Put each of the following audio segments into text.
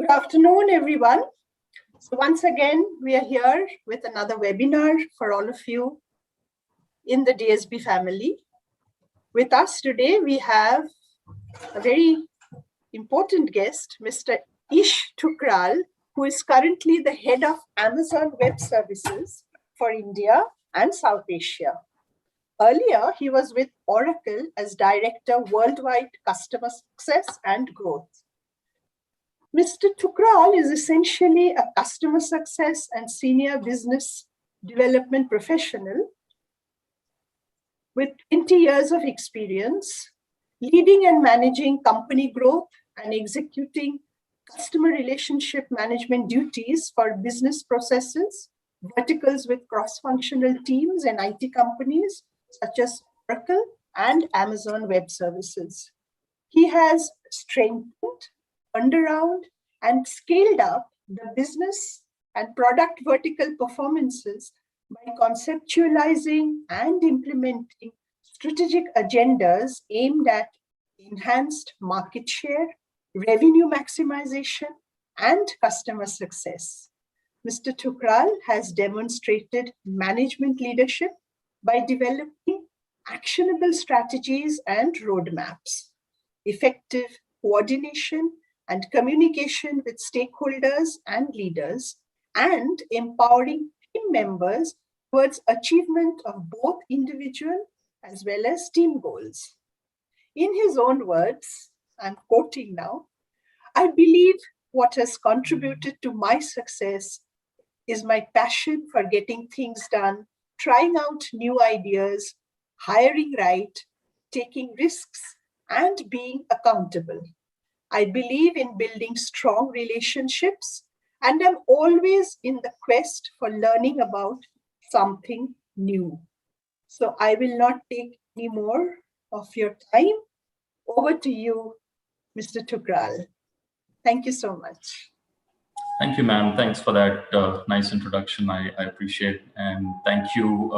Good afternoon, everyone. So once again, we are here with another webinar for all of you in the DSB family. With us today, we have a very important guest, Mr. Ish Thukral, who is currently the head of Amazon Web Services for India and South Asia. Earlier, he was with Oracle as Director Worldwide Customer Success and Growth. Mr. Thukral is essentially a customer success and senior business development professional with 20 years of experience leading and managing company growth and executing customer relationship management duties for business processes, verticals with cross-functional teams and IT companies such as Oracle and Amazon Web Services. He has strengthened, turned around, and scaled up the business and product vertical performances by conceptualizing and implementing strategic agendas aimed at enhanced market share, revenue maximization, and customer success. Mr. Thukral has demonstrated management leadership by developing actionable strategies and roadmaps, effective coordination and communication with stakeholders and leaders, and empowering team members towards achievement of both individual as well as team goals. In his own words, I'm quoting now, "I believe what has contributed to my success is my passion for getting things done, trying out new ideas, hiring right, taking risks, and being accountable. I believe in building strong relationships, and I'm always in the quest for learning about something new." So I will not take any more of your time. Over to you, Mr. Thukral. Thank you so much. Thank you, ma'am. Thanks for that nice introduction. I appreciate, and thank you,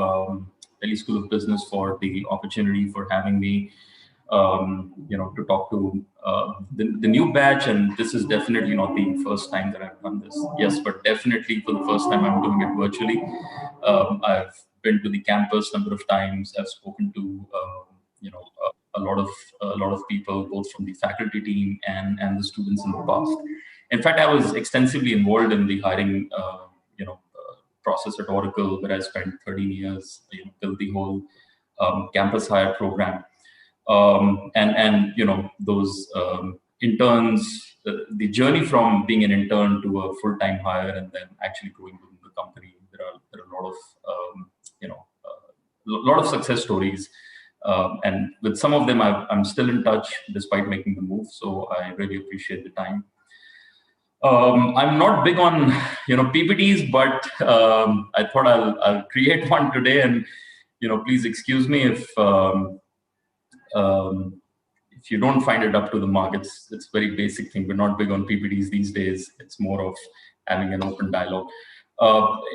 Delhi School of Business, for the opportunity for having me, to talk to the new batch. And this is definitely not the first time that I've done this. Yes, but definitely for the first time I'm doing it virtually. I've been to the campus a number of times. I've spoken to a lot of people, both from the faculty team and the students in the past. In fact, I was extensively involved in the hiring, process at Oracle, where I spent 13 years, built the whole campus hire program, those interns. The journey from being an intern to a full-time hire and then actually growing within the company. There are a lot of lot of success stories. And with some of them, I'm still in touch despite making the move. So I really appreciate the time. I'm not big on PPTs, but I thought I'll create one today. And please excuse me if you don't find it up to the mark. It's a very basic thing. We're not big on PPTs these days. It's more of having an open dialogue.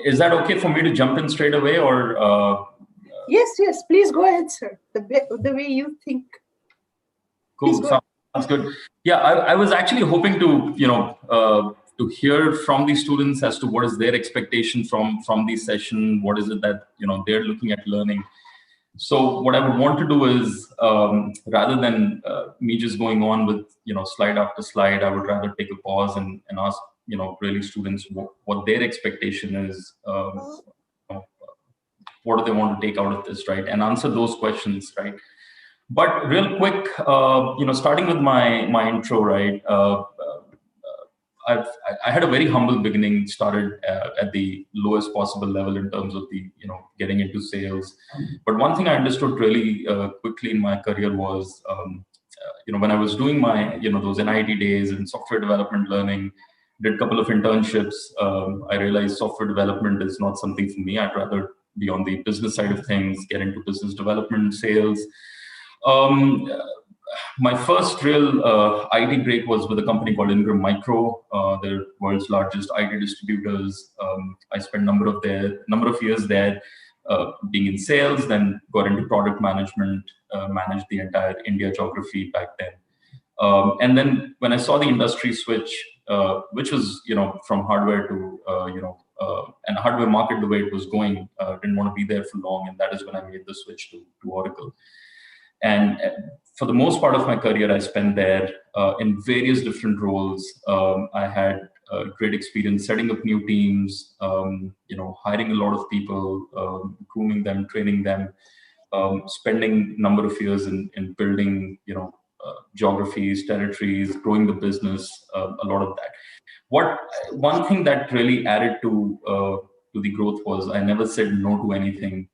Is that okay for me to jump in straight away, or? Yes, please go ahead, sir. The way you think. Cool, sounds good. Yeah, I was actually hoping to, to hear from the students as to what is their expectation from the session. What is it that, they're looking at learning? So what I would want to do is, rather than me just going on with, slide after slide, I would rather take a pause and ask, really students what their expectation is. What do they want to take out of this, right? And answer those questions, right? But real quick, starting with my intro, right? I had a very humble beginning. Started at the lowest possible level in terms of the getting into sales. But one thing I understood really quickly in my career was when I was doing my those NIT days and software development learning, did a couple of internships. I realized software development is not something for me. I'd rather be on the business side of things, get into business development, sales. My first real IT break was with a company called Ingram Micro. They're the world's largest IT distributors. I spent a number of years there being in sales, then got into product management, managed the entire India geography back then. And then when I saw the industry switch which was, from hardware to, and hardware market the way it was going, didn't want to be there for long. And that is when I made the switch to Oracle. And for the most part of my career, I spent there in various different roles. I had great experience setting up new teams, hiring a lot of people, grooming them, training them, spending a number of years in building, geographies, territories, growing the business, a lot of that. One thing that really added to the growth was I never said no to anything.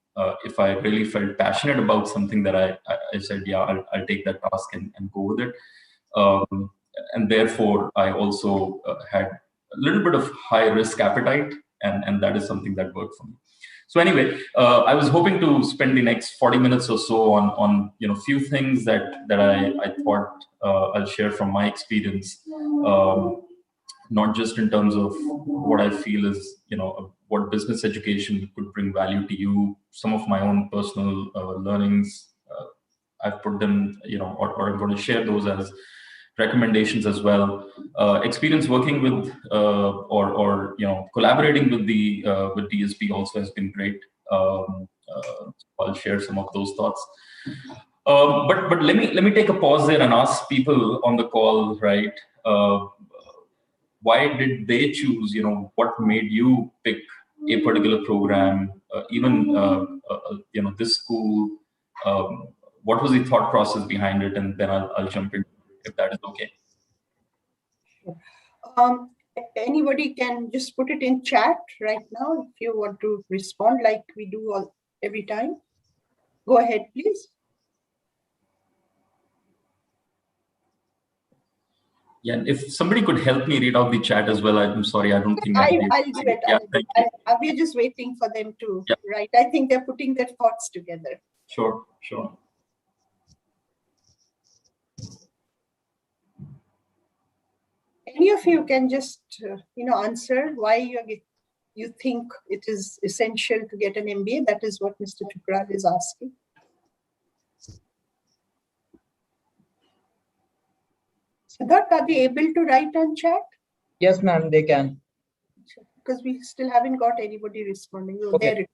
If I really felt passionate about something, that I said, yeah, I'll take that task and go with it. And therefore, I also had a little bit of high risk appetite, and that is something that worked for me. So anyway, I was hoping to spend the next 40 minutes or so on few things that I thought I'll share from my experience. Not just in terms of what I feel is, what business education could bring value to you, some of my own personal learnings, I've put them, or I'm going to share those as recommendations as well. Experience working with, or collaborating with with DSP also has been great. I'll share some of those thoughts. But let me take a pause there and ask people on the call, right? Why did they choose? What made you pick a particular program? Even this school. What was the thought process behind it? And then I'll jump in if that is okay. Anybody can just put it in chat right now if you want to respond, like we do every time. Go ahead, please. Yeah, and if somebody could help me read out the chat as well, I'm sorry, I don't think I'll do it. Yeah, we're just waiting for them to write. I think they're putting their thoughts together. Sure. Any of you can just answer why you think it is essential to get an MBA. That is what Mr. Tukral is asking. Siddharth, are they able to write on chat? Yes, ma'am, they can. Because we still haven't got anybody responding. So okay,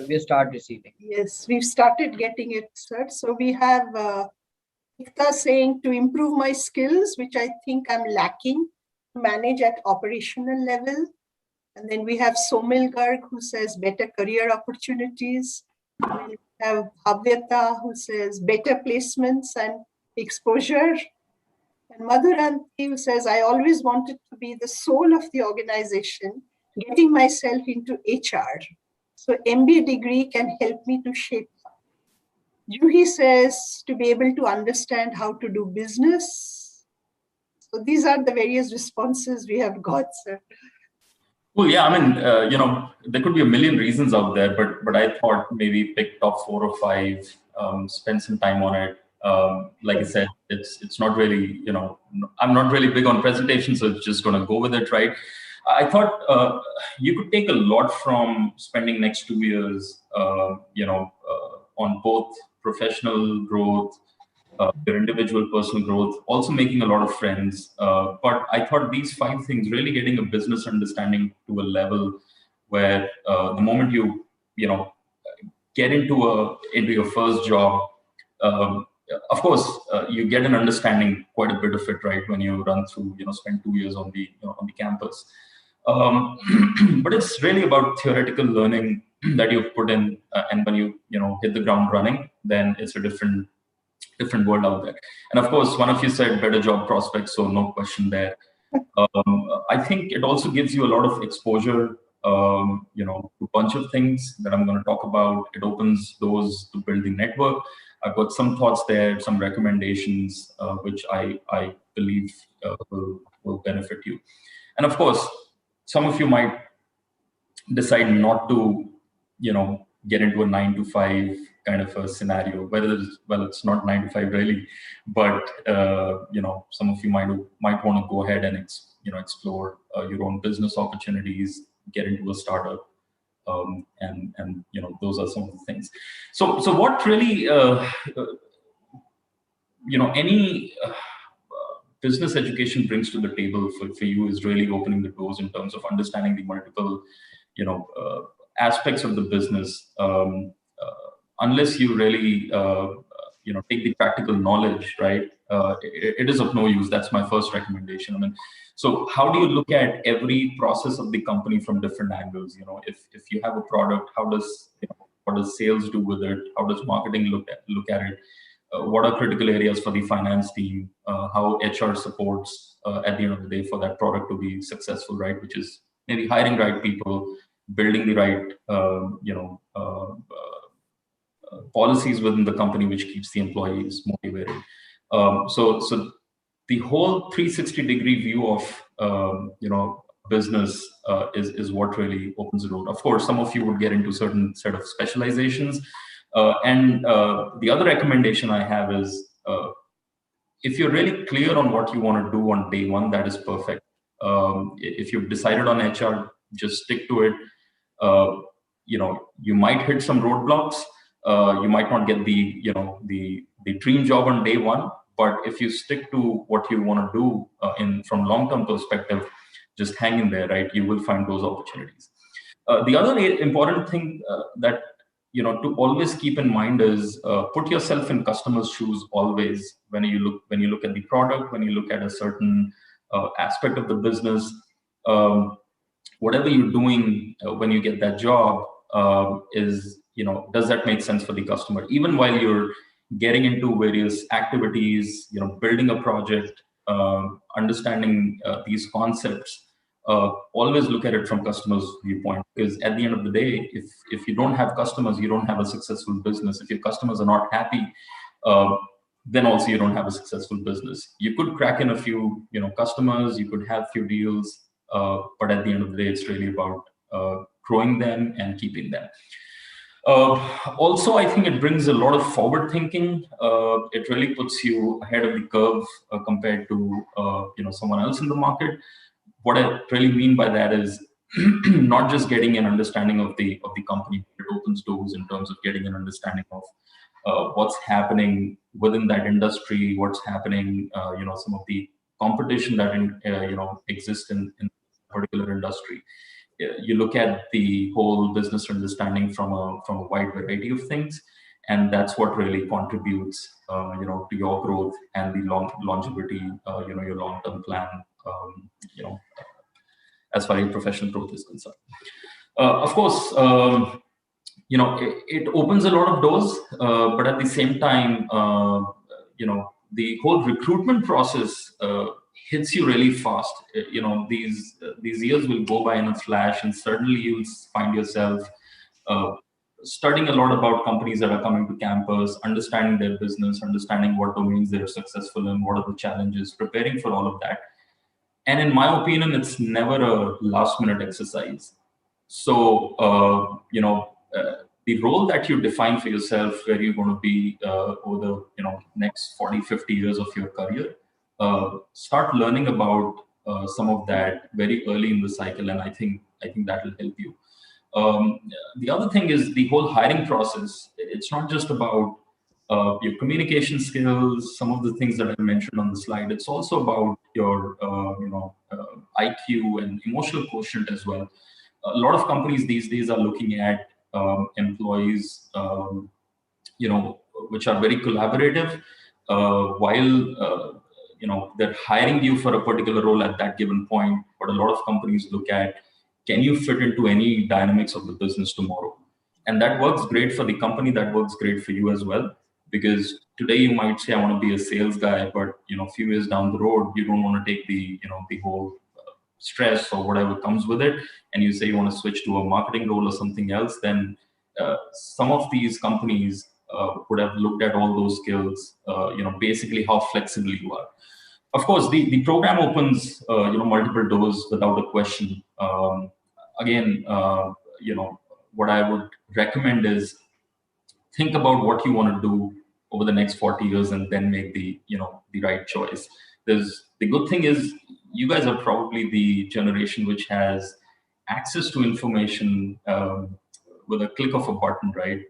we start receiving. Yes, we've started getting it, sir. So we have Ikta saying to improve my skills, which I think I'm lacking, to manage at operational level. And then we have Somil Garg who says better career opportunities. And we have Bhavyata who says better placements and exposure. And Madhuranti who says, I always wanted to be the soul of the organization, getting myself into HR. So MBA degree can help me to shape up. Juhi says to be able to understand how to do business. So these are the various responses we have got, sir. Well, yeah, I mean, there could be a million reasons out there, but I thought maybe pick top 4 or 5, spend some time on it. Like I said, it's not really, I'm not really big on presentations, so it's just going to go with it, right? I thought you could take a lot from spending next 2 years, on both professional growth, your individual personal growth, also making a lot of friends. But I thought these 5 things, really getting a business understanding to a level where the moment you get into your first job, of course, you get an understanding quite a bit of it, right? When you run through, spend 2 years on the campus. But it's really about theoretical learning that you've put in, and when you hit the ground running, then it's a different world out there. And of course, one of you said better job prospects, so no question there. I think it also gives you a lot of exposure, to a bunch of things that I'm going to talk about. It opens doors to build the network. I've got some thoughts there, some recommendations, which I believe will benefit you. And of course, some of you might decide not to, get into a 9-to-5 kind of a scenario. Whether it's not 9 to 5 really, but some of you might want to go ahead and explore your own business opportunities, get into a startup, and those are some of the things. So what really any business education brings to the table for you is really opening the doors in terms of understanding the multiple, aspects of the business. Unless you really, take the practical knowledge, right? It is of no use. That's my first recommendation. I mean, so how do you look at every process of the company from different angles? If you have a product, how does what does sales do with it? How does marketing look at it? What are critical areas for the finance team? How HR supports at the end of the day for that product to be successful, right? Which is maybe hiring right people, building the right, policies within the company which keeps the employees motivated. So the whole 360-degree view of business is what really opens the road. Of course, some of you would get into certain set of specializations, and the other recommendation I have is if you're really clear on what you want to do on day one, that is perfect. If you've decided on HR, just stick to it. You might hit some roadblocks. You might not get the dream job on day one, but if you stick to what you want to do from long-term perspective, just hang in there, right? You will find those opportunities. The other important thing that to always keep in mind is put yourself in customers' shoes always when you look at the product, when you look at a certain aspect of the business. Whatever you're doing when you get that job does that make sense for the customer? Even while you're getting into various activities, building a project, understanding these concepts, always look at it from customers' viewpoint, because at the end of the day, if you don't have customers, you don't have a successful business. If your customers are not happy, then also you don't have a successful business. You could crack in a few customers, you could have few deals, but at the end of the day, it's really about growing them and keeping them. Also, I think it brings a lot of forward thinking. It really puts you ahead of the curve compared to someone else in the market. What I really mean by that is not just getting an understanding of the company. It opens doors in terms of getting an understanding of what's happening within that industry, what's happening, some of the competition that exists in a particular industry. You look at the whole business understanding from a wide variety of things, and that's what really contributes, to your growth and the longevity, your long-term plan, as far as your professional growth is concerned. Of course, it opens a lot of doors, but at the same time, the whole recruitment process hits you really fast. These years will go by in a flash, and certainly you'll find yourself studying a lot about companies that are coming to campus, understanding their business, understanding what domains they're successful in, what are the challenges, preparing for all of that. And in my opinion, it's never a last-minute exercise. So, the role that you define for yourself, where you're going to be over the next 40, 50 years of your career, start learning about some of that very early in the cycle, and I think that will help you. The other thing is the whole hiring process. It's not just about your communication skills, some of the things that I mentioned on the slide. It's also about your IQ and emotional quotient as well. A lot of companies these days are looking at employees, which are very collaborative, while they're hiring you for a particular role at that given point. But a lot of companies look at, can you fit into any dynamics of the business tomorrow? And that works great for the company. That works great for you as well, because today you might say, I want to be a sales guy, but a few years down the road, you don't want to take the whole stress or whatever comes with it, and you say you want to switch to a marketing role or something else. Then some of these companies would have looked at all those skills, basically how flexible you are. Of course, the program opens multiple doors without a question. Again, what I would recommend is think about what you want to do over the next 40 years and then make the right choice. The good thing is you guys are probably the generation which has access to information with a click of a button, right?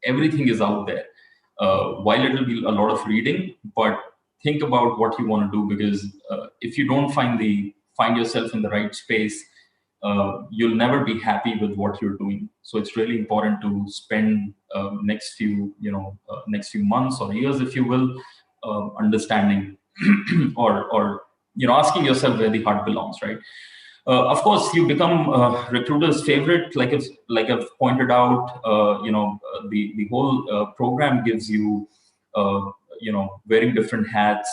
Everything is out there. While it will be a lot of reading, but think about what you want to do, because if you don't find yourself in the right space, you'll never be happy with what you're doing. So it's really important to spend next few months or years, if you will, understanding or asking yourself where the heart belongs, right? Of course, you become recruiter's favorite, like I've pointed out. The whole program gives you wearing different hats,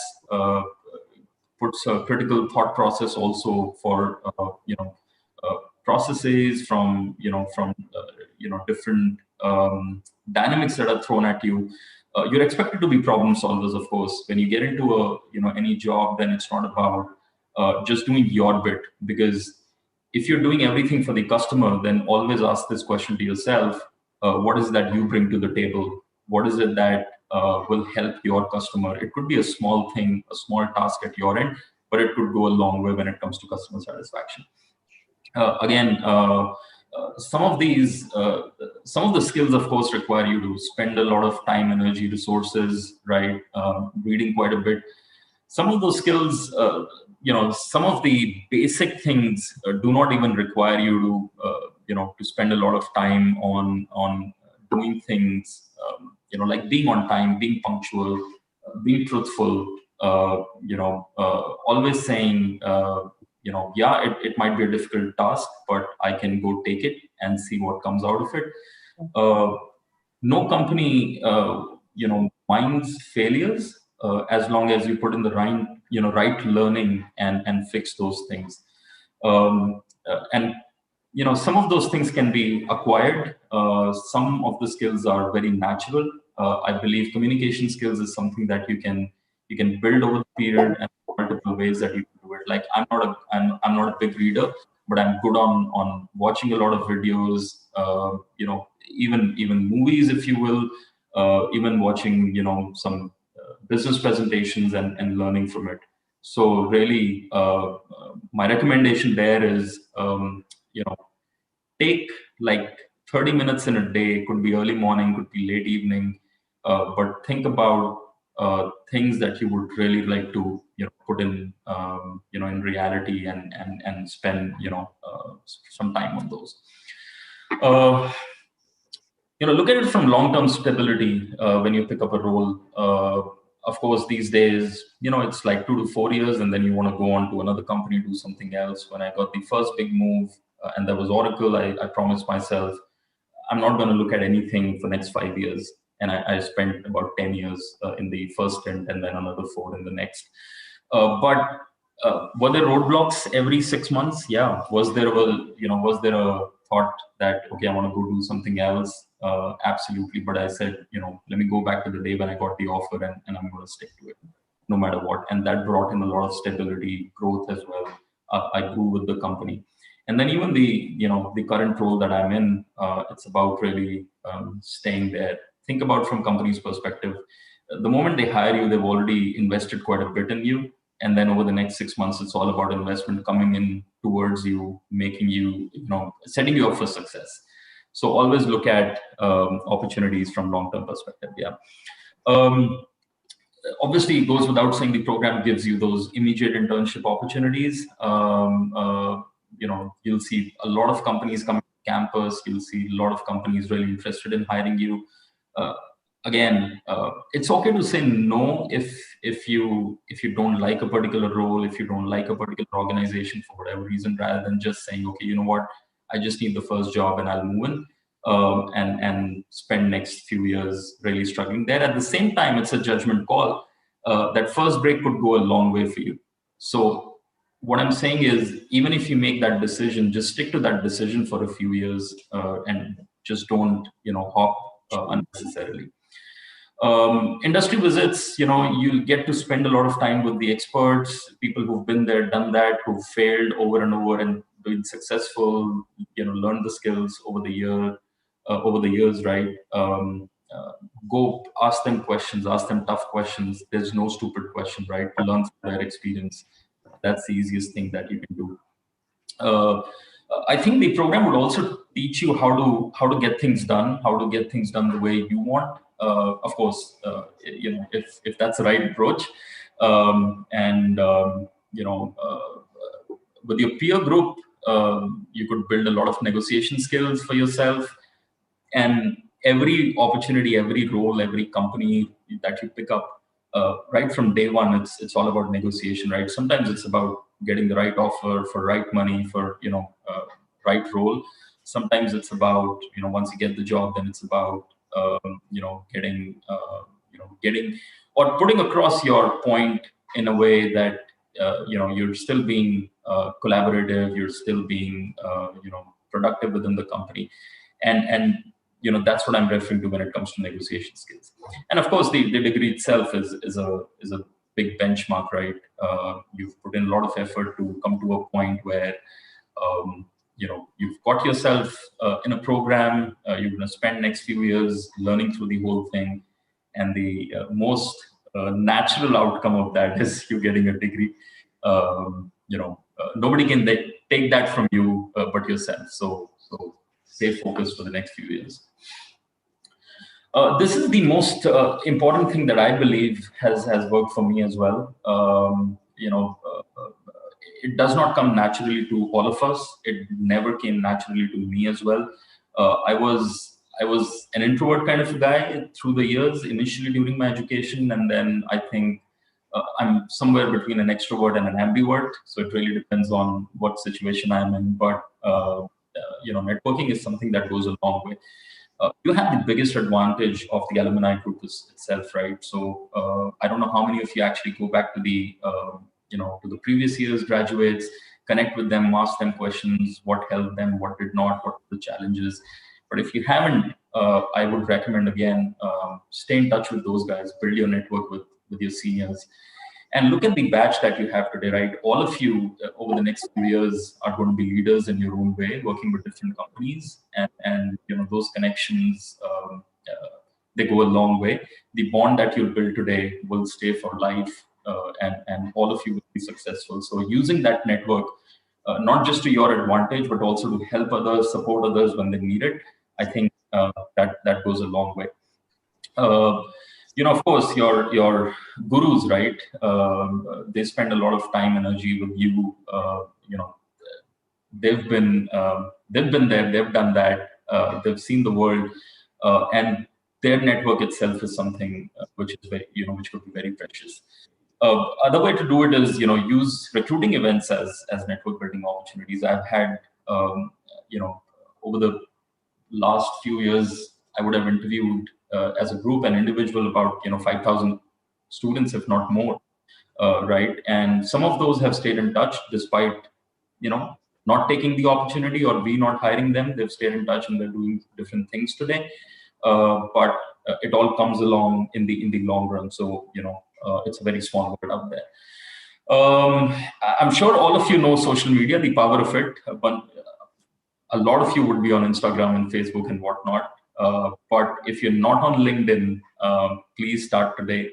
puts a critical thought process also for processes from different dynamics that are thrown at you. You're expected to be problem solvers, of course. When you get into any job, then it's not about just doing your bit, because if you're doing everything for the customer, then always ask this question to yourself: what is that you bring to the table? What is it that will help your customer? It could be a small thing, a small task at your end, but it could go a long way when it comes to customer satisfaction. Some of the skills, of course, require you to spend a lot of time, energy, resources, right? Reading quite a bit. Some of those skills, some of the basic things do not even require you to spend a lot of time on doing things, like being on time, being punctual, being truthful, always saying, it might be a difficult task, but I can go take it and see what comes out of it. No company, minds failures as long as you put in the right learning and fix those things. And some of those things can be acquired. Some of the skills are very natural. I believe communication skills is something that you can build over the period, and multiple ways that you can do it. Like I'm not a big reader, but I'm good on watching a lot of videos. Even movies, if you will, even watching some business presentations and learning from it. So really, my recommendation there is take like 30 minutes in a day. Could be early morning, could be late evening, but think about things that you would really like to put in in reality and spend some time on those. Look at it from long-term stability when you pick up a role. Of course, these days, it's like 2 to 4 years, and then you want to go on to another company, do something else. When I got the first big move, and that was Oracle, I promised myself, I'm not going to look at anything for next 5 years. And I spent about 10 years in the first stint, and then another 4 in the next. But were there roadblocks every 6 months? Yeah. Was there a thought that, okay, I want to go do something else? Absolutely. But I said, let me go back to the day when I got the offer, and I'm going to stick to it no matter what. And that brought in a lot of stability, growth as well. I grew with the company. And then even the current role that I'm in, it's about really staying there. Think about from company's perspective. The moment they hire you, they've already invested quite a bit in you. And then over the next 6 months, it's all about investment coming in towards you, making you, setting you up for success. So always look at opportunities from long-term perspective. Yeah. Obviously, it goes without saying the program gives you those immediate internship opportunities. You'll see a lot of companies coming to campus. You'll see a lot of companies really interested in hiring you. Again, it's okay to say no if you don't like a particular role, if you don't like a particular organization for whatever reason, rather than just saying, okay, you know what, I just need the first job and I'll move in and spend next few years really struggling there. At the same time, it's a judgment call. That first break could go a long way for you. So what I'm saying is, even if you make that decision, just stick to that decision for a few years and just don't hop unnecessarily. Industry visits, you'll get to spend a lot of time with the experts, people who've been there, done that, who've failed over and over and been successful, learned the skills over the years, right? Go ask them questions, ask them tough questions. There's no stupid question, right? Learn from their experience. That's the easiest thing that you can do. I think the program would also teach you how to get things done, the way you want. Of course, if that's the right approach. With your peer group, you could build a lot of negotiation skills for yourself. And every opportunity, every role, every company that you pick up, right from day one, it's all about negotiation, right? Sometimes it's about getting the right offer for right money for right role. Sometimes it's about once you get the job, then it's about getting or putting across your point in a way that you're still being collaborative, you're still being productive within the company, and that's what I'm referring to when it comes to negotiation skills. And of course, the degree itself is a big benchmark, right? You've put in a lot of effort to come to a point where you've got yourself in a program. You're going to spend next few years learning through the whole thing, and the most natural outcome of that is you getting a degree. Nobody can take that from you but yourself. So stay focused for the next few years. This is the most important thing that I believe has worked for me as well. It does not come naturally to all of us. It never came naturally to me as well. I was an introvert kind of a guy through the years, initially during my education, and then I think I'm somewhere between an extrovert and an ambivert. So it really depends on what situation I'm in. But networking is something that goes a long way. You have the biggest advantage of the alumni group itself, right? So I don't know how many of you actually go back to the to the previous year's graduates, connect with them, ask them questions, what helped them, what did not, what were the challenges. But if you haven't, I would recommend again, stay in touch with those guys, build your network with your seniors. And look at the batch that you have today, right? All of you over the next few years are going to be leaders in your own way, working with different companies, and those connections they go a long way. The bond that you'll build today will stay for life, and all of you will be successful. So using that network, not just to your advantage, but also to help others, support others when they need it, I think that goes a long way. Of course, your gurus, right? They spend a lot of time, energy with you. They've been there, they've done that, they've seen the world, and their network itself is something which is very, which could be very precious. Other way to do it is, use recruiting events as network building opportunities. I've had, over the last few years, I would have interviewed as a group and individual about 5,000 students, if not more, right? And some of those have stayed in touch despite not taking the opportunity or we not hiring them. They've stayed in touch and they're doing different things today. But it all comes along in the long run. So it's a very small world out there. I'm sure all of you know social media, the power of it, but a lot of you would be on Instagram and Facebook and whatnot. But if you're not on LinkedIn, please start today.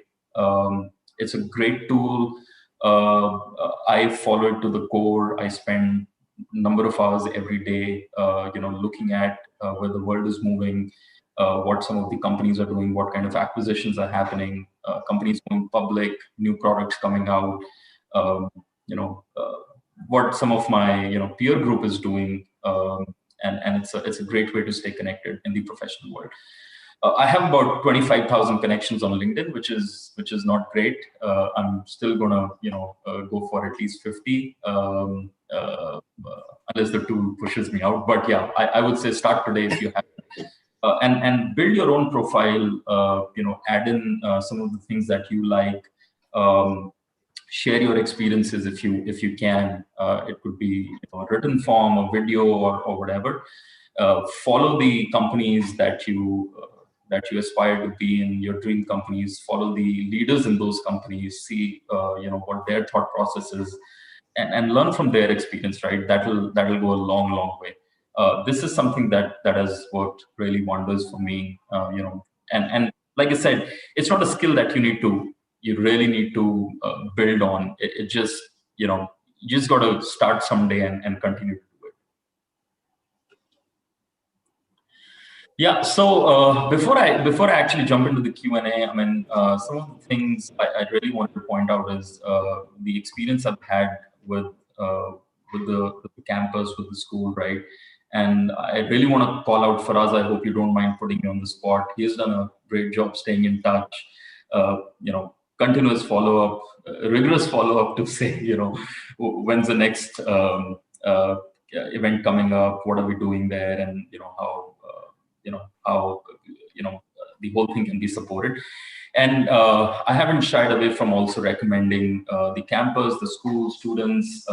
It's a great tool. I follow it to the core. I spend a number of hours every day, looking at where the world is moving, what some of the companies are doing, what kind of acquisitions are happening, companies going public, new products coming out, what some of my peer group is doing, and it's a great way to stay connected in the professional world. I have about 25,000 connections on LinkedIn, which is not great. I'm still gonna go for at least 50, unless the tool pushes me out. But yeah, I would say start today if you have. And build your own profile. Add in some of the things that you like. Share your experiences if you can. It could be a written form, a video, or whatever. Follow the companies that you aspire to be in, your dream companies. Follow the leaders in those companies. See what their thought process is, and learn from their experience. Right, that'll go a long way. This is something that has worked really wonders for me. And like I said, it's not a skill that you really need to build on. It just you just got to start someday and continue to do it. Yeah. So before I actually jump into the Q&A, I mean, some of the things I really want to point out is the experience I've had with uh, with the campus, with the school, right? And I really want to call out Faraz. I hope you don't mind putting me on the spot. He has done a great job staying in touch. Continuous follow-up, rigorous follow-up to say, when's the next event coming up? What are we doing there? And how the whole thing can be supported. And I haven't shied away from also recommending the campus, the school, students,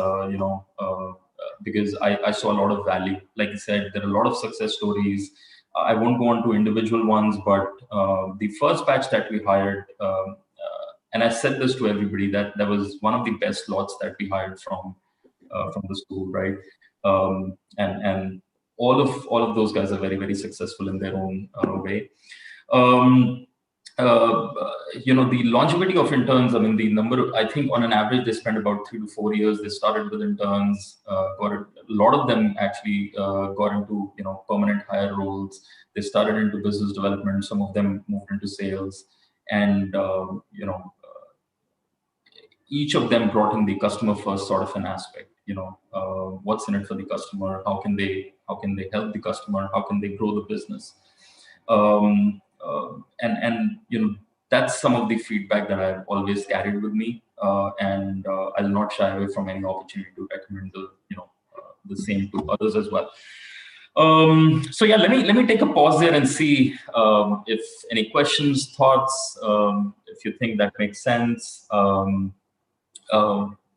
because I saw a lot of value. Like I said, there are a lot of success stories. I won't go on to individual ones, but the first batch that we hired, and I said this to everybody, that was one of the best lots that we hired from the school, right? And all of those guys are very, very successful in their own way. Um, uh, the longevity of interns, I mean, the number, I think on an average, they spend about 3 to 4 years. They started with interns, a lot of them actually got into, permanent hire roles. They started into business development. Some of them moved into sales. And, each of them brought in the customer first sort of an aspect. What's in it for the customer? How can they help the customer? How can they grow the business? And that's some of the feedback that I've always carried with me, and I'll not shy away from any opportunity to recommend the same to others as well. So yeah, let me take a pause there and see if any questions, thoughts, if you think that makes sense.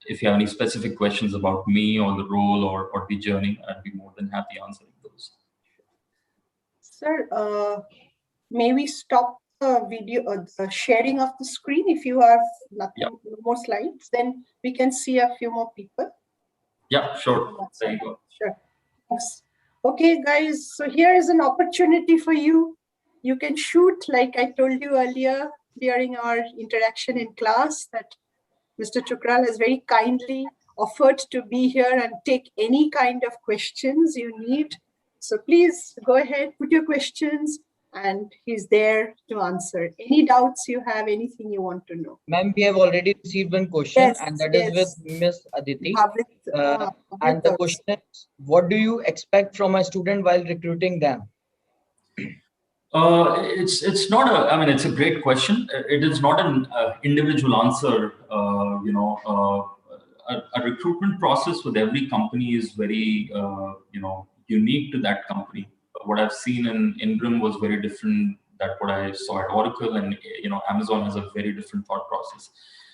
If you have any specific questions about me or the role or the journey, I'd be more than happy answering those. Sir, may we stop the video, the sharing of the screen? If you have nothing more slides, then we can see a few more people. Yeah, sure. There you go. Sure. Thanks. Okay, guys. So here is an opportunity for you. You can shoot, like I told you earlier during our interaction in class, that Mr. Chukral has very kindly offered to be here and take any kind of questions you need. So please go ahead, put your questions, and he's there to answer. Any doubts you have, anything you want to know. Ma'am, we have already received one question, and that is with Miss Aditi. And the question is, what do you expect from a student while recruiting them? It's not a. I mean, it's a great question. It is not an individual answer. A recruitment process with every company is very unique to that company. What I've seen in Ingram was very different than what I saw at Oracle, and Amazon has a very different thought process.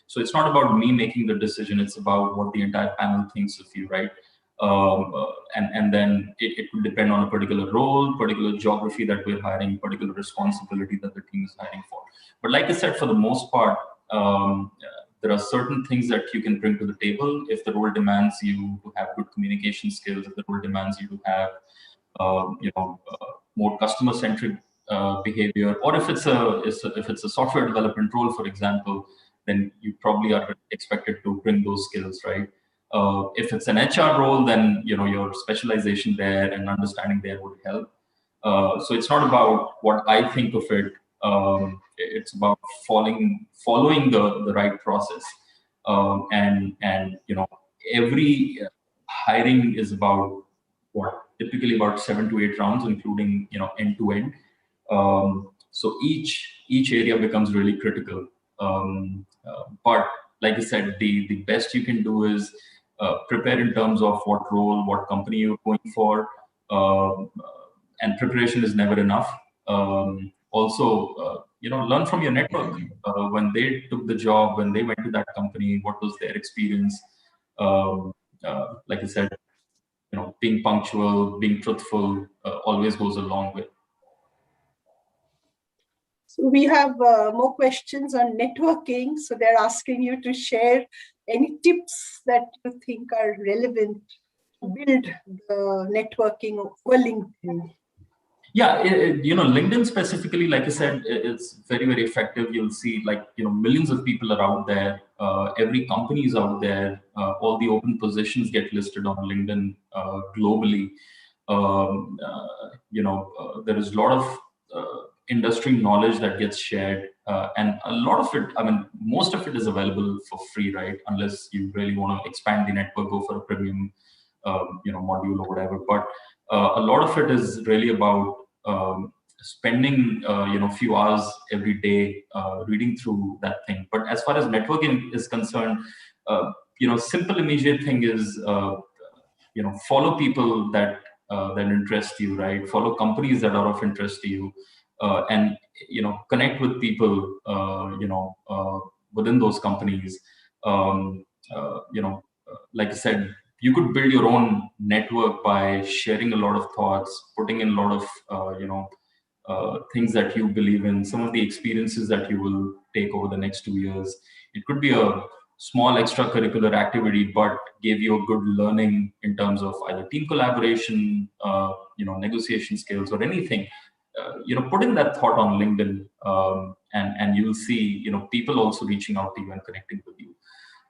So it's not about me making the decision. It's about what the entire panel thinks of you, right? And then it would depend on a particular role, particular geography that we're hiring, particular responsibility that the team is hiring for. But like I said, for the most part, there are certain things that you can bring to the table. If the role demands you to have good communication skills, if the role demands you to have more customer-centric behavior, or if it's a software development role, for example, then you probably are expected to bring those skills, right? If it's an HR role, then your specialization there and understanding there would help. So it's not about what I think of it. It's about following the right process. And every hiring is about typically about 7 to 8 rounds, including end to end. So each area becomes really critical. But like I said, the best you can do is prepare in terms of what role, what company you're going for, and preparation is never enough. Also, learn from your network. When they took the job, when they went to that company, what was their experience? Like I said, being punctual, being truthful always goes a long way. So we have more questions on networking. So they're asking you to share any tips that you think are relevant to build the networking over LinkedIn. Yeah, LinkedIn specifically, like I said, it's very, very effective. You'll see millions of people are out there. Every company is out there. All the open positions get listed on LinkedIn globally. there is a lot of industry knowledge that gets shared, and a lot of it, I mean, most of it is available for free, right? Unless you really want to expand the network, go for a premium, module or whatever. But a lot of it is really about spending, few hours every day reading through that thing. But as far as networking is concerned, simple immediate thing is, follow people that interest you, right? Follow companies that are of interest to you, and connect with people, within those companies. Um, like I said, you could build your own network by sharing a lot of thoughts, putting in a lot of things that you believe in, some of the experiences that you will take over the next 2 years. It could be a small extracurricular activity, but gave you a good learning in terms of either team collaboration, negotiation skills, or anything. Put in that thought on LinkedIn, and you'll see, people also reaching out to you and connecting with you.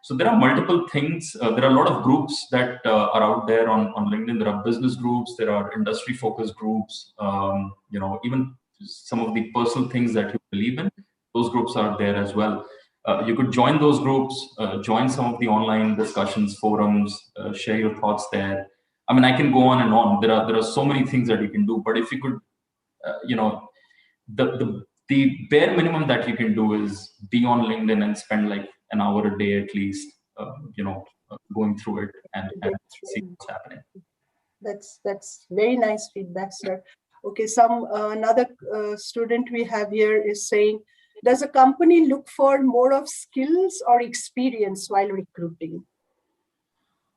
So there are multiple things. There are a lot of groups that are out there on LinkedIn. There are business groups. There are industry-focused groups. Even some of the personal things that you believe in, those groups are there as well. You could join those groups, join some of the online discussions, forums, share your thoughts there. I mean, I can go on and on. There are so many things that you can do. But if you could, the bare minimum that you can do is be on LinkedIn and spend like an hour a day at least, going through it and see what's happening. That's very nice feedback, sir. Okay, another student we have here is saying, does a company look for more of skills or experience while recruiting?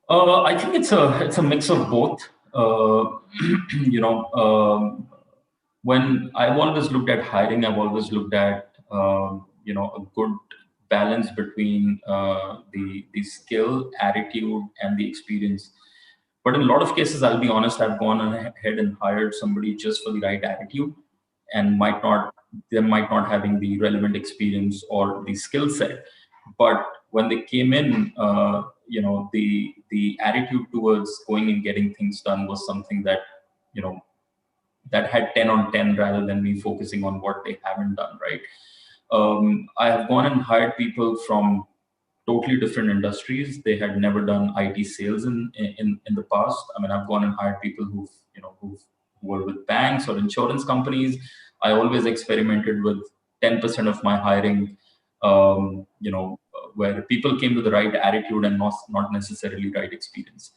I think it's a mix of both. When I've always looked at hiring, I've always looked at a good balance between the skill, attitude, and the experience. But in a lot of cases, I'll be honest, I've gone ahead and hired somebody just for the right attitude, and they might not having the relevant experience or the skill set. But when they came in, the attitude towards going and getting things done was something that that had 10 on 10 rather than me focusing on what they haven't done, right? I have gone and hired people from totally different industries. They had never done IT sales in the past. I mean, I've gone and hired people who were with banks or insurance companies. I always experimented with 10% of my hiring, where people came with the right attitude and not necessarily right experience.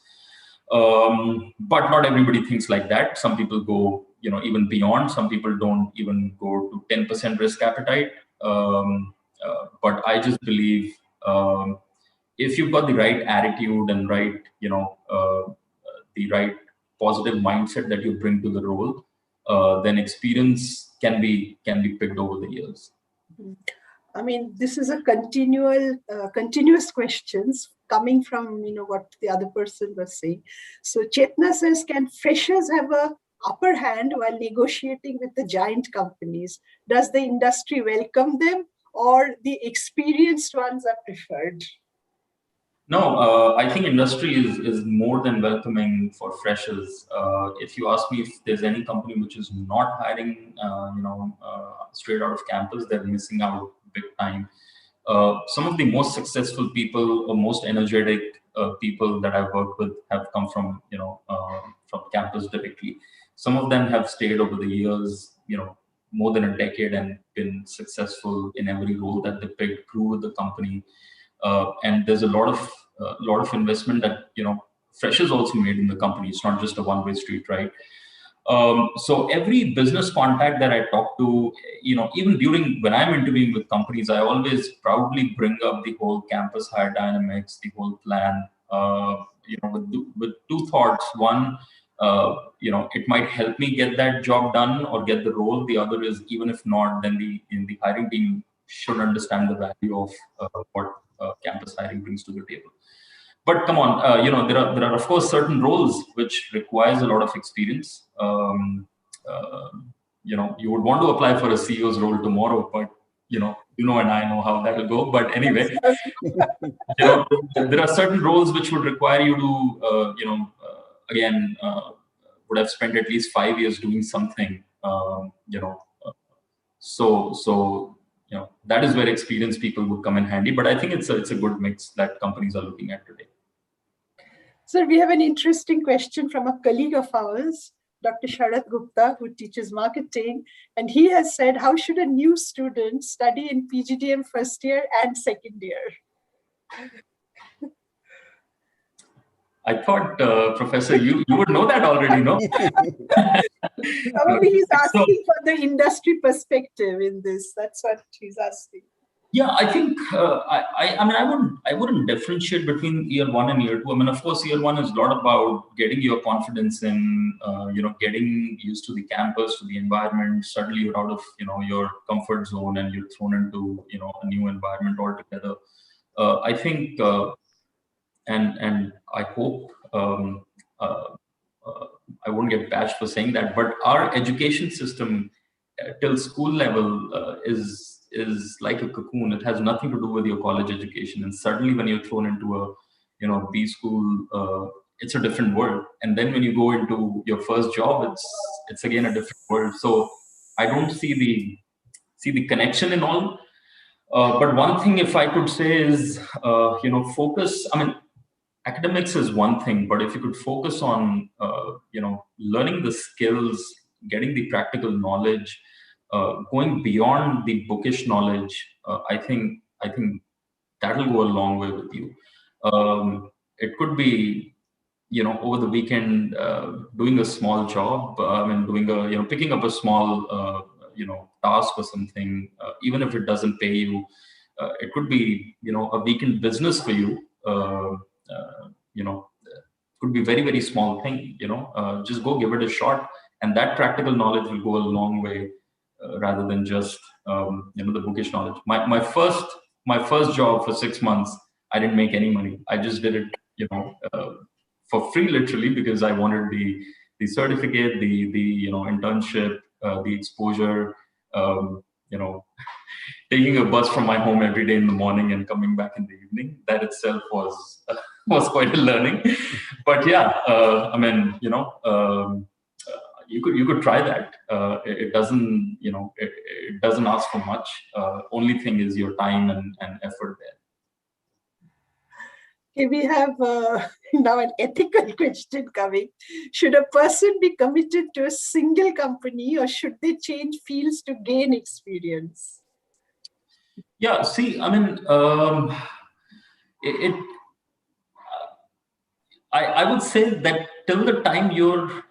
But not everybody thinks like that. Some people go, even beyond. Some people don't even go to 10% risk appetite. But I just believe, if you've got the right attitude and right, the right positive mindset that you bring to the role, then experience can be picked over the years. I mean, this is a continuous questions coming from what the other person was saying. So Chetna says, can freshers have a upper hand while negotiating with the giant companies? Does the industry welcome them, or the experienced ones are preferred? No, I think industry is more than welcoming for freshers. If you ask me if there's any company which is not hiring, straight out of campus, they're missing out big time. Some of the most successful people or most energetic people that I've worked with have come from from campus directly. Some of them have stayed over the years, more than a decade, and been successful in every role that they picked, grew with the company. And there's a lot of investment that freshers also made in the company. It's not just a one-way street, right? So every business contact that I talk to, even during when I'm interviewing with companies, I always proudly bring up the whole campus hire dynamics, the whole plan. With two thoughts. One, it might help me get that job done or get the role. The other is, even if not, then the hiring team should understand the value of what campus hiring brings to the table. But come on, there are of course certain roles which requires a lot of experience. You would want to apply for a CEO's role tomorrow, but and I know how that will go. But anyway, there are certain roles which would require you to again would have spent at least 5 years doing something, so that is where experienced people would come in handy. But I think it's a good mix that companies are looking at today. So we have an interesting question from a colleague of ours, Dr. Sharad Gupta, who teaches marketing. And he has said, how should a new student study in Pgdm first year and second year? I thought, Professor, you would know that already, no? Probably he's asking for the industry perspective in this. That's what he's asking. Yeah, I think I wouldn't differentiate between year 1 and year 2. I mean, of course, year 1 is a lot about getting your confidence in, getting used to the campus, to the environment. Suddenly, you're out of your comfort zone and you're thrown into a new environment altogether. I think, and I hope I won't get bashed for saying that, but our education system till school level is like a cocoon. It has nothing to do with your college education, and suddenly when you're thrown into a B school, it's a different world. And then when you go into your first job, it's again a different world. So I don't see the connection in all. But one thing, if I could say, is focus. I mean, academics is one thing, but if you could focus on learning the skills, getting the practical knowledge, going beyond the bookish knowledge, I think that will go a long way with you. It could be over the weekend doing a small job. Doing picking up a small task or something, even if it doesn't pay you. It could be a weekend business for you. Could be very, very small thing, just go give it a shot, and that practical knowledge will go a long way, rather than just the bookish knowledge. My first job for 6 months, I didn't make any money. I just did it for free, literally, because I wanted the certificate, the internship, the exposure, taking a bus from my home every day in the morning and coming back in the evening. That itself was quite a learning. But yeah, you could try that. It doesn't it doesn't ask for much. Only thing is your time and effort there. Okay, we have now an ethical question coming. Should a person be committed to a single company, or should they change fields to gain experience? Yeah, see, I mean, I would say that till the time you're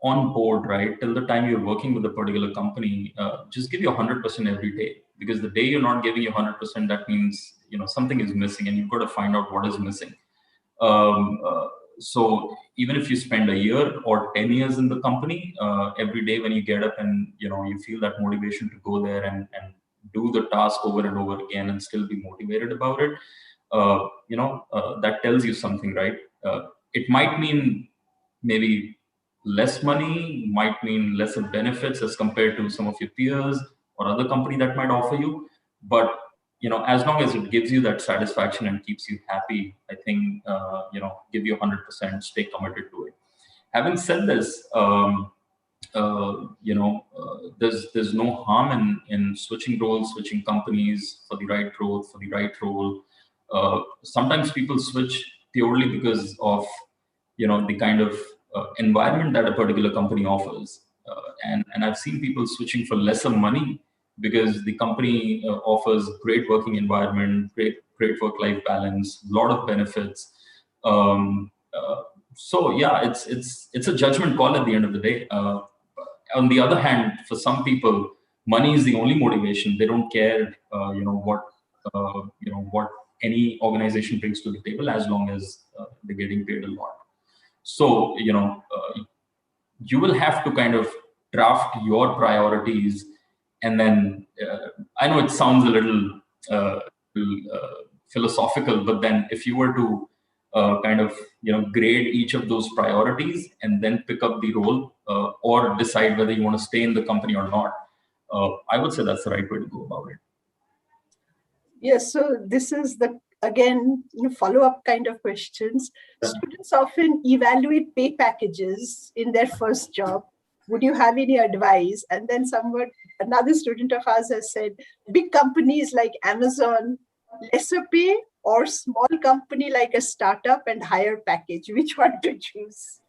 on board, right, till the time you're working with a particular company, just give you 100% every day. Because the day you're not giving you 100%, that means something is missing, and you've got to find out what is missing. So even if you spend a year or 10 years in the company, every day when you get up and you feel that motivation to go there and do the task over and over again and still be motivated about it, that tells you something, right? It might mean maybe less money, might mean lesser benefits as compared to some of your peers or other company that might offer you. But as long as it gives you that satisfaction and keeps you happy, I think give you 100%, stay committed to it. Having said this, there's no harm in switching roles, switching companies for the right growth, for the right role. Sometimes people switch purely because of the kind of environment that a particular company offers, and I've seen people switching for lesser money because the company offers great working environment, great work-life balance, a lot of benefits. So yeah, it's a judgment call at the end of the day. On the other hand, for some people, money is the only motivation. They don't care, what any organization brings to the table, as long as they're getting paid a lot. So you will have to kind of draft your priorities, and then I know it sounds a little philosophical, but then if you were to kind of grade each of those priorities and then pick up the role, or decide whether you want to stay in the company or not, I would say that's the right way to go about it. Yes, so this is the again, follow-up kind of questions. Students often evaluate pay packages in their first job. Would you have any advice? And then another student of ours has said, big companies like Amazon, lesser pay, or small company like a startup and higher package? Which one to choose?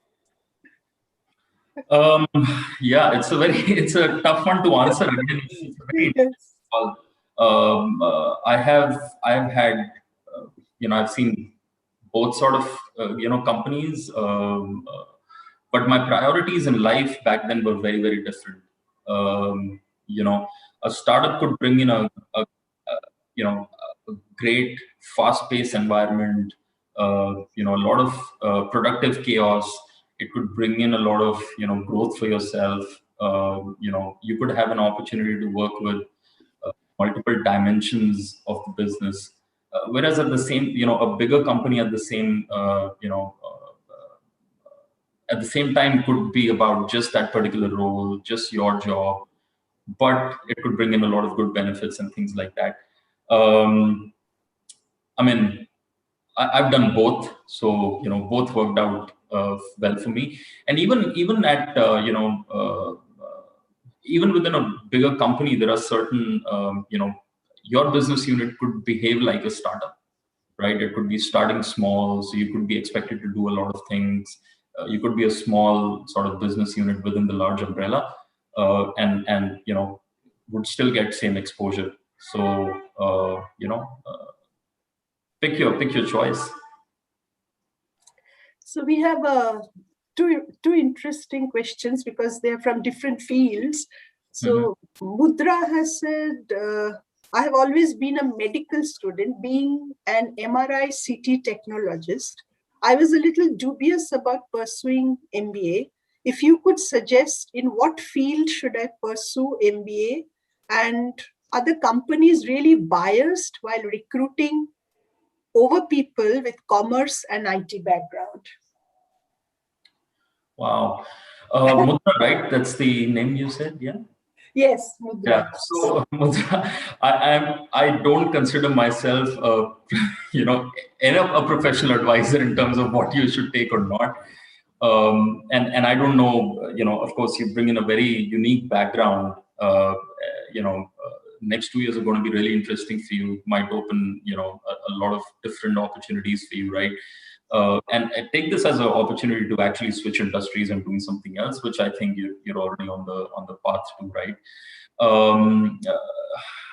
Yeah, it's a tough one to answer. Again, it's very I've had, I've seen both sort of, companies, but my priorities in life back then were very, very different. A startup could bring in a a great fast-paced environment, a lot of productive chaos. It could bring in a lot of, growth for yourself. You could have an opportunity to work with multiple dimensions of the business. Whereas at the same, a bigger company at the same, at the same time could be about just that particular role, just your job, but it could bring in a lot of good benefits and things like that. I mean, I've done both, so both worked out well for me. And even at even within a bigger company, there are certain your business unit could behave like a startup, right? It could be starting small, so you could be expected to do a lot of things. You could be a small sort of business unit within the large umbrella, and would still get same exposure. So pick your choice. So we have two interesting questions because they're from different fields. So Mudra has said, I have always been a medical student, being an MRI CT technologist. I was a little dubious about pursuing MBA. If you could suggest in what field should I pursue MBA, and are the companies really biased while recruiting over people with commerce and IT background? Wow. Mudra, right? That's the name you said, yeah? Yes, Mudra. Yeah. So Mudra, I don't consider myself a professional advisor in terms of what you should take or not. And I don't know, of course, you bring in a very unique background. Next 2 years are going to be really interesting for you. It might open, a lot of different opportunities for you, right? And I take this as an opportunity to actually switch industries and doing something else, which I think you're already on the path to, right?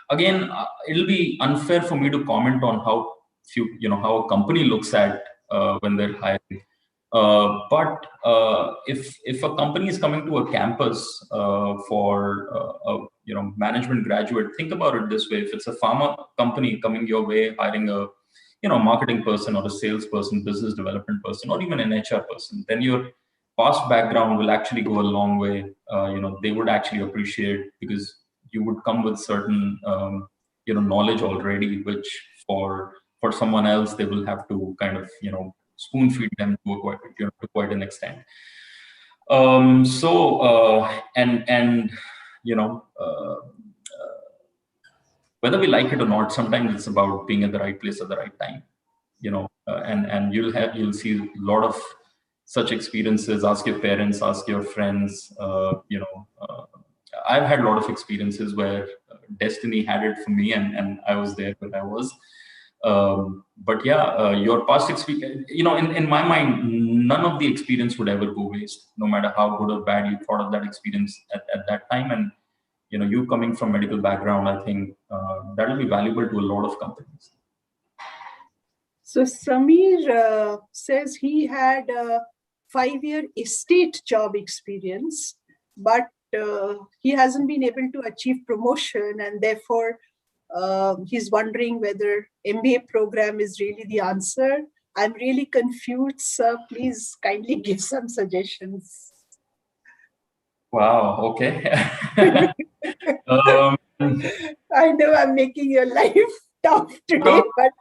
Again, it'll be unfair for me to comment on how how a company looks at when they're hiring. But if a company is coming to a campus for a management graduate, think about it this way: if it's a pharma company coming your way, hiring a marketing person or a salesperson, business development person, or even an HR person, then your past background will actually go a long way. They would actually appreciate, because you would come with certain knowledge already, which for someone else they will have to kind of spoon feed them to quite an extent. Whether we like it or not, sometimes it's about being at the right place at the right time. And you'll see a lot of such experiences. Ask your parents, ask your friends. I've had a lot of experiences where destiny had it for me, and I was there where I was. But yeah, your past experience, in my mind, none of the experience would ever go waste, no matter how good or bad you thought of that experience at that time. And you coming from medical background, I think that will be valuable to a lot of companies. So Samir says he had a 5-year estate job experience, but he hasn't been able to achieve promotion, and therefore he's wondering whether MBA program is really the answer. I'm really confused, sir. Please kindly give some suggestions. Wow, okay. I know I'm making your life tough today, but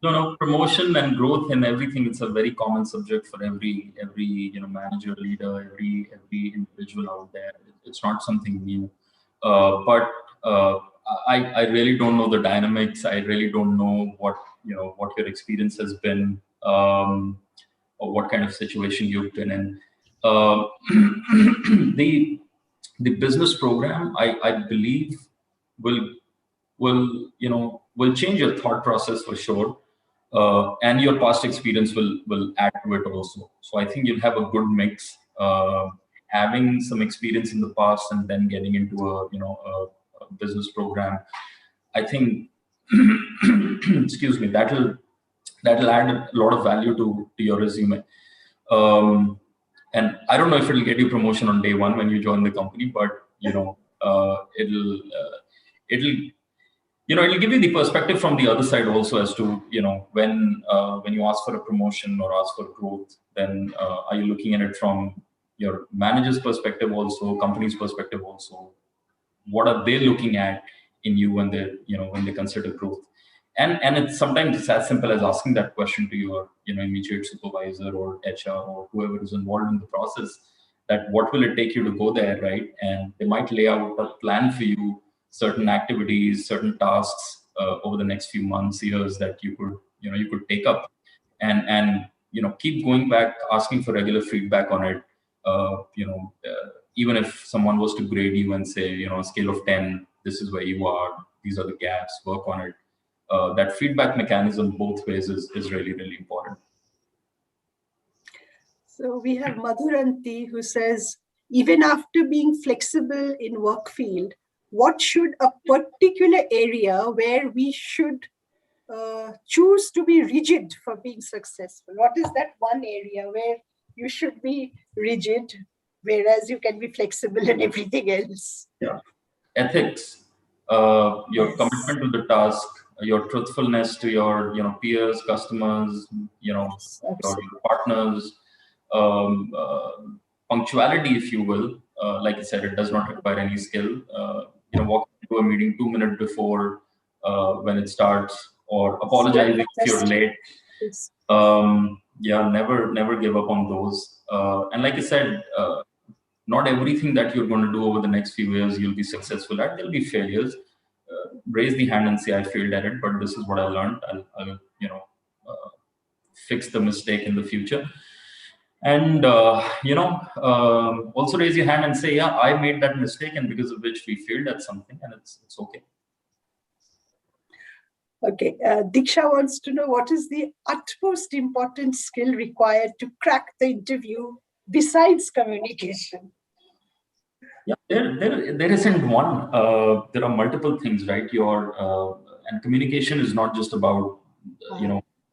no, promotion and growth and everything, it's a very common subject for every manager, leader, every individual out there. It's not something new. But I really don't know the dynamics. I really don't know what your experience has been, or what kind of situation you've been in. The business program, I believe, will change your thought process for sure, and your past experience will add to it also. So I think you'll have a good mix, having some experience in the past and then getting into a business program. I think excuse me, that'll add a lot of value to your resume. And I don't know if it'll get you promotion on day one when you join the company, but it'll give you the perspective from the other side also as to when you ask for a promotion or ask for growth, then are you looking at it from your manager's perspective also, company's perspective also? What are they looking at in you when they consider growth? And sometimes it's as simple as asking that question to your immediate supervisor or HR or whoever is involved in the process, that what will it take you to go there, right? And they might lay out a plan for you, certain activities, certain tasks over the next few months, years, that you could take up, and keep going back, asking for regular feedback on it. Even if someone was to grade you and say, a scale of 10, this is where you are, these are the gaps, work on it. That feedback mechanism both ways is really, really important. So we have Madhuranti who says, even after being flexible in work field, what should a particular area where we should choose to be rigid for being successful? What is that one area where you should be rigid, whereas you can be flexible in everything else? Yeah. Ethics, your commitment to the task, your truthfulness to your peers, customers, your partners, punctuality, if you will. Like I said, it does not require any skill. Walking into a meeting 2 minutes before when it starts, or apologizing if you're late. Never give up on those. And like I said, not everything that you're going to do over the next few years you'll be successful at. There'll be failures. Raise the hand and say, I failed at it, but this is what I learned. I'll fix the mistake in the future. And also raise your hand and say, yeah, I made that mistake, and because of which we failed at something, and it's okay. Okay, Diksha wants to know, what is the utmost important skill required to crack the interview besides communication? Yeah, there isn't one. There are multiple things, right? And communication is not just about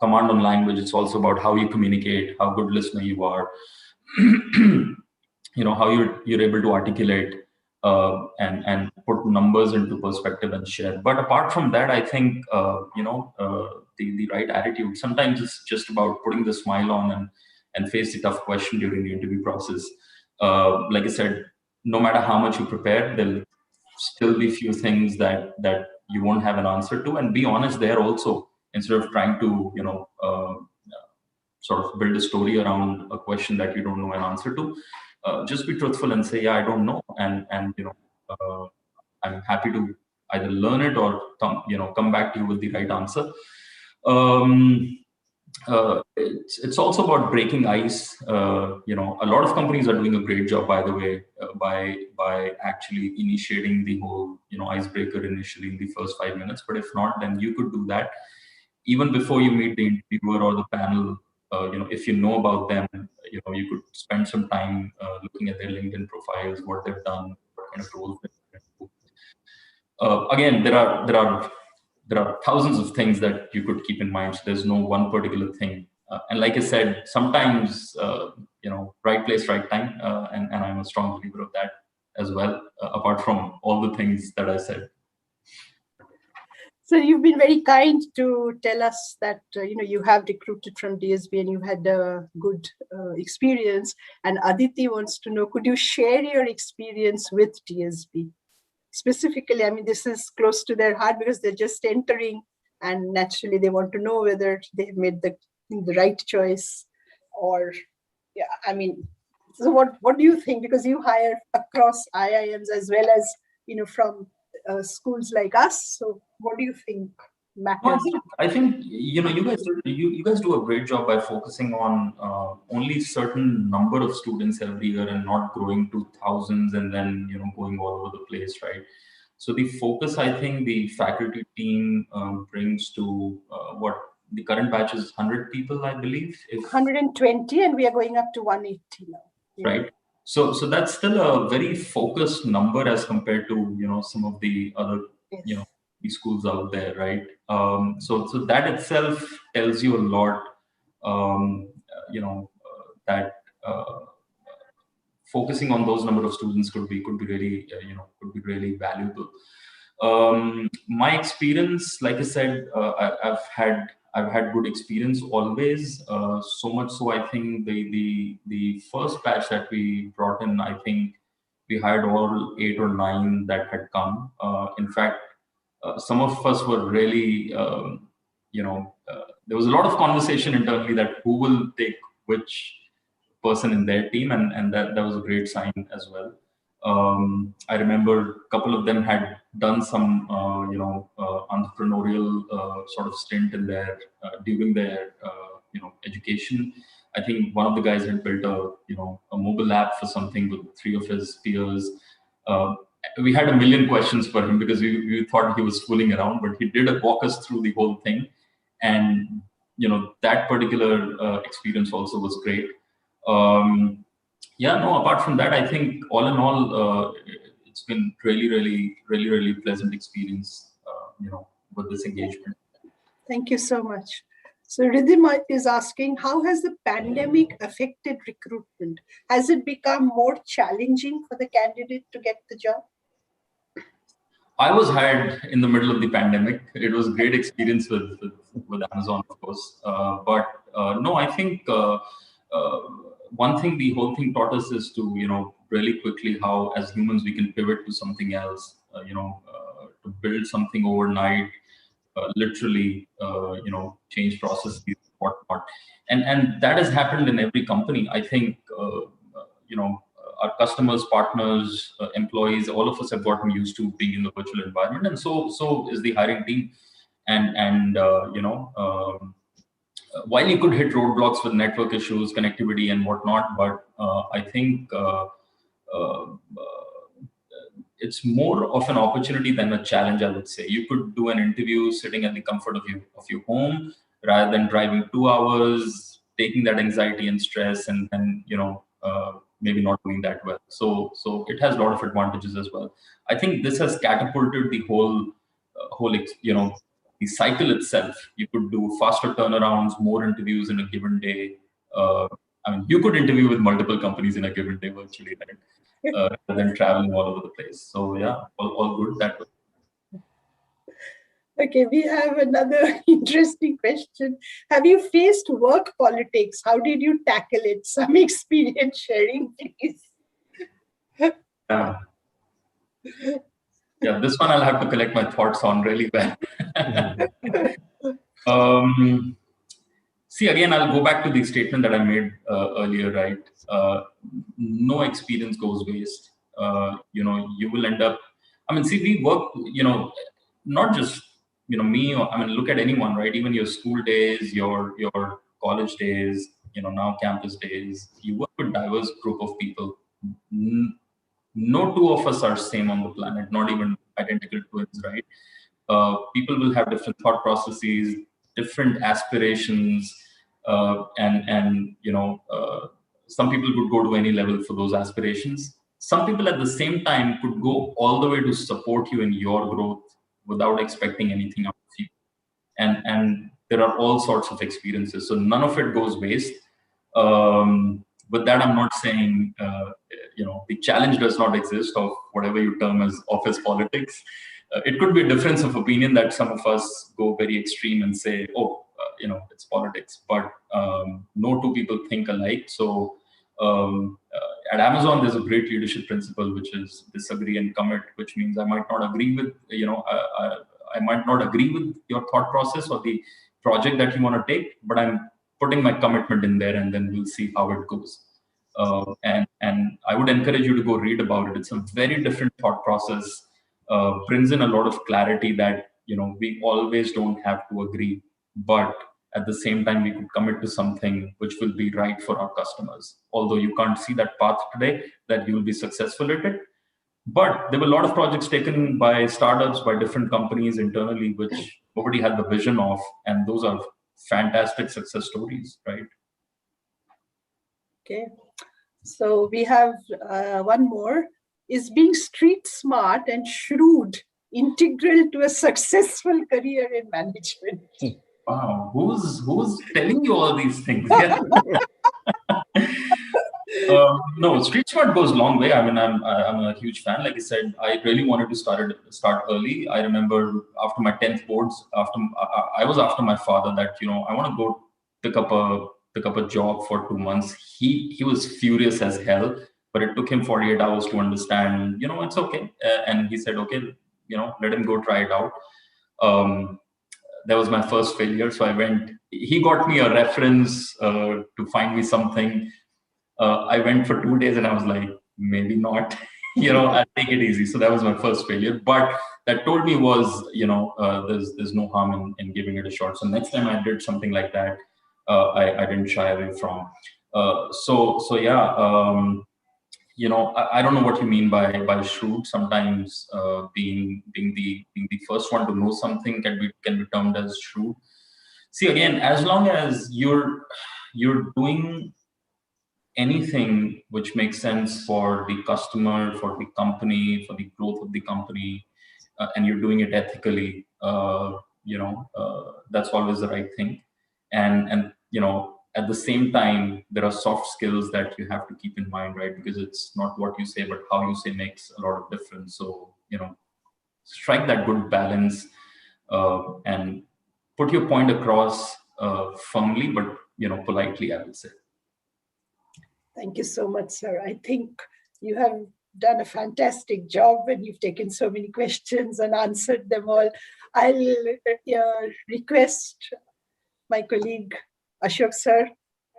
command on language. It's also about how you communicate, how good listener you are, how you're able to articulate and put numbers into perspective and share. But apart from that, I think the right attitude. Sometimes it's just about putting the smile on and face the tough question during the interview process. Like I said, no matter how much you prepare, there'll still be few things that you won't have an answer to, and be honest there also, instead of trying to sort of build a story around a question that you don't know an answer to. Just be truthful and say, yeah, I don't know, and I'm happy to either learn it or come back to you with the right answer. It's also about breaking ice. A lot of companies are doing a great job, by the way, by actually initiating the whole icebreaker initially in the first 5 minutes. But if not, then you could do that even before you meet the interviewer or the panel. If you know about them, you could spend some time looking at their LinkedIn profiles, what they've done, what kind of roles they've done. Again, there are thousands of things that you could keep in mind. So there's no one particular thing. And like I said, sometimes, right place, right time. And I'm a strong believer of that as well, apart from all the things that I said. So you've been very kind to tell us that, you have recruited from DSB and you had a good experience. And Aditi wants to know, could you share your experience with DSB? Specifically, I mean, this is close to their heart because they're just entering, and naturally they want to know whether they've made the right choice, or, yeah, I mean, so what do you think? Because you hire across IIMs as well as, from schools like us. So what do you think matters? I think you guys do a great job by focusing on only certain number of students every year and not growing to thousands and then going all over the place, right? So the focus I think the faculty team brings to what the current batch is 100 people, I believe. 120, and we are going up to 180 now. Yeah. Right. So that's still a very focused number as compared to some of the other these schools out there, right? So that itself tells you a lot. That focusing on those number of students could be really valuable. My experience, like I said, I've had good experience always. So much so, I think the first batch that we brought in, I think we hired all 8 or 9 that had come. In fact, some of us were really, there was a lot of conversation internally that who will take which person in their team, and that was a great sign as well. I remember a couple of them had done some, entrepreneurial sort of stint in their during their education. I think one of the guys had built a mobile app for something with 3 of his peers. We had a million questions for him because we thought he was fooling around, but he did walk us through the whole thing, and that particular experience also was great. Apart from that, I think all in all, it's been really pleasant experience, with this engagement. Thank you so much. So Ridhima is asking, how has the pandemic affected recruitment? Has it become more challenging for the candidate to get the job? I was hired in the middle of the pandemic. It was a great experience with Amazon, of course. But no, I think one thing the whole thing taught us is to, really quickly how as humans we can pivot to something else, to build something overnight, literally, change processes, whatnot. And that has happened in every company. I think, our customers, partners, employees, all of us have gotten used to being in the virtual environment, and so is the hiring team. And while you could hit roadblocks with network issues, connectivity, and whatnot, but I think it's more of an opportunity than a challenge, I would say. You could do an interview sitting at the comfort of your home rather than driving 2 hours, taking that anxiety and stress, and maybe not doing that well. So it has a lot of advantages as well. I think this has catapulted the whole the cycle itself. You could do faster turnarounds, more interviews in a given day. You could interview with multiple companies in a given day virtually, right? Rather than traveling all over the place. So yeah, all good that way. Okay, we have another interesting question. Have you faced work politics? How did you tackle it? Some experience sharing, please. Yeah, this one I'll have to collect my thoughts on really well. See, again, I'll go back to the statement that I made earlier, right? No experience goes waste. You will end up, see, we work, not just, me, or, look at anyone, right? Even your school days, your college days, now campus days, you work with diverse group of people. No 2 of us are same on the planet, not even identical twins, right? People will have different thought processes, different aspirations, and some people could go to any level for those aspirations. Some people at the same time could go all the way to support you in your growth without expecting anything out of you. And there are all sorts of experiences, so none of it goes waste. With that, I'm not saying the challenge does not exist of whatever you term as office politics. It could be a difference of opinion that some of us go very extreme and say, it's politics, but no 2 people think alike. So at Amazon, there's a great leadership principle, which is disagree and commit, which means I might not agree with, I might not agree with your thought process or the project that you want to take, but I'm putting my commitment in there, and then we'll see how it goes. And I would encourage you to go read about it. It's a very different thought process brings in a lot of clarity that, we always don't have to agree, but at the same time, we could commit to something which will be right for our customers. Although you can't see that path today, that you will be successful at it. But there were a lot of projects taken by startups, by different companies internally, which nobody had the vision of. And those are fantastic success stories, right? Okay. So we have one more. Is being street smart and shrewd integral to a successful career in management? Wow, who's telling you all these things? No, street smart goes a long way. I mean, I'm a huge fan. Like I said, I really wanted to start early. I remember after my 10th boards, I was after my father that, I want to go pick up a job for 2 months. He was furious as hell, but it took him 48 hours to understand, it's okay. And he said, okay, let him go try it out. That was my first failure. So I went, he got me a reference to find me something. I went for 2 days and I was like, maybe not, I'll take it easy. So that was my first failure. But that told me was, there's no harm in giving it a shot. So next time I did something like that, I didn't shy away from. So yeah, I don't know what you mean by shrewd. Sometimes being the first one to know something can be termed as shrewd. See, again, as long as you're doing anything which makes sense for the customer, for the company, for the growth of the company, and you're doing it ethically, that's always the right thing. And at the same time, there are soft skills that you have to keep in mind, right? Because it's not what you say, but how you say makes a lot of difference. So, strike that good balance and put your point across firmly, but, politely, I would say. Thank you so much, sir. I think you have done a fantastic job when you've taken so many questions and answered them all. I'll request my colleague Ashok sir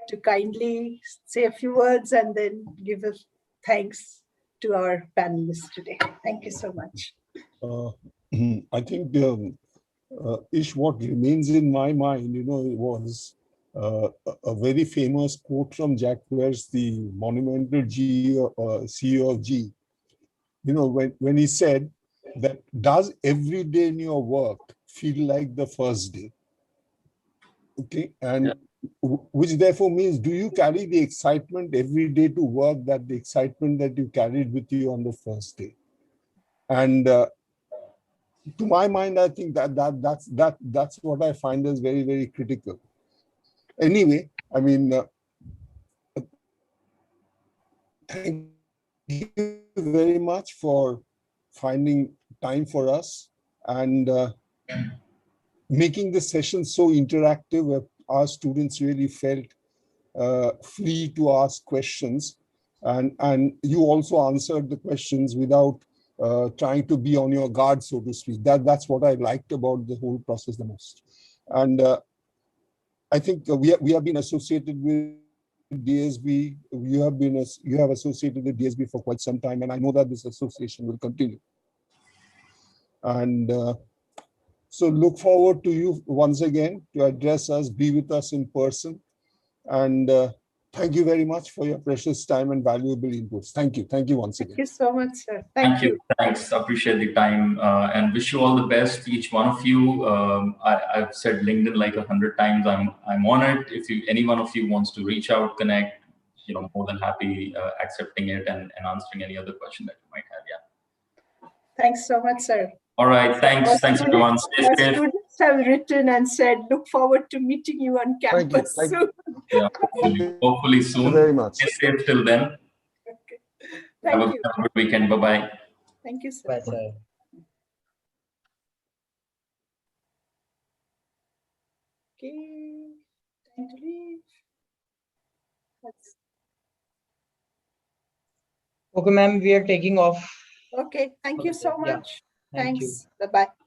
to kindly say a few words and then give a thanks to our panelists today. Thank you so much. I think, Ish, what remains in my mind, was a very famous quote from Jack Welch, the monumental CEO of G. When he said that, does every day in your work feel like the first day? Okay, and which therefore means, do you carry the excitement every day to work, that the excitement that you carried with you on the first day? And to my mind, I think that's what I find as very, very critical. Anyway, I mean, thank you very much for finding time for us and making the session so interactive, where our students really felt free to ask questions, and you also answered the questions without trying to be on your guard, so to speak. That's what I liked about the whole process the most. And I think we have been associated with DSB. You have associated with DSB for quite some time, and I know that this association will continue. And so look forward to you once again to address us, be with us in person. And thank you very much for your precious time and valuable inputs. Thank you. Thank you once again. Thank you so much, sir. Thank you. Thanks. Appreciate the time and wish you all the best, each one of you. I've said LinkedIn like 100 times. I'm on it. If any one of you wants to reach out, connect, more than happy accepting it and answering any other question that you might have. Yeah. Thanks so much, sir. All right. Thanks. Thanks, everyone. Stay safe. Students have written and said, look forward to meeting you on campus soon. Yeah, hopefully soon. Thank you very much. Stay safe till then. Okay. Thank you. Have a good weekend. Bye-bye. Thank you, sir. Bye, sir. Okay. Time to leave. Okay, ma'am, we are taking off. Okay. Thank you so much. Yeah. Thank Thanks. Bye-bye.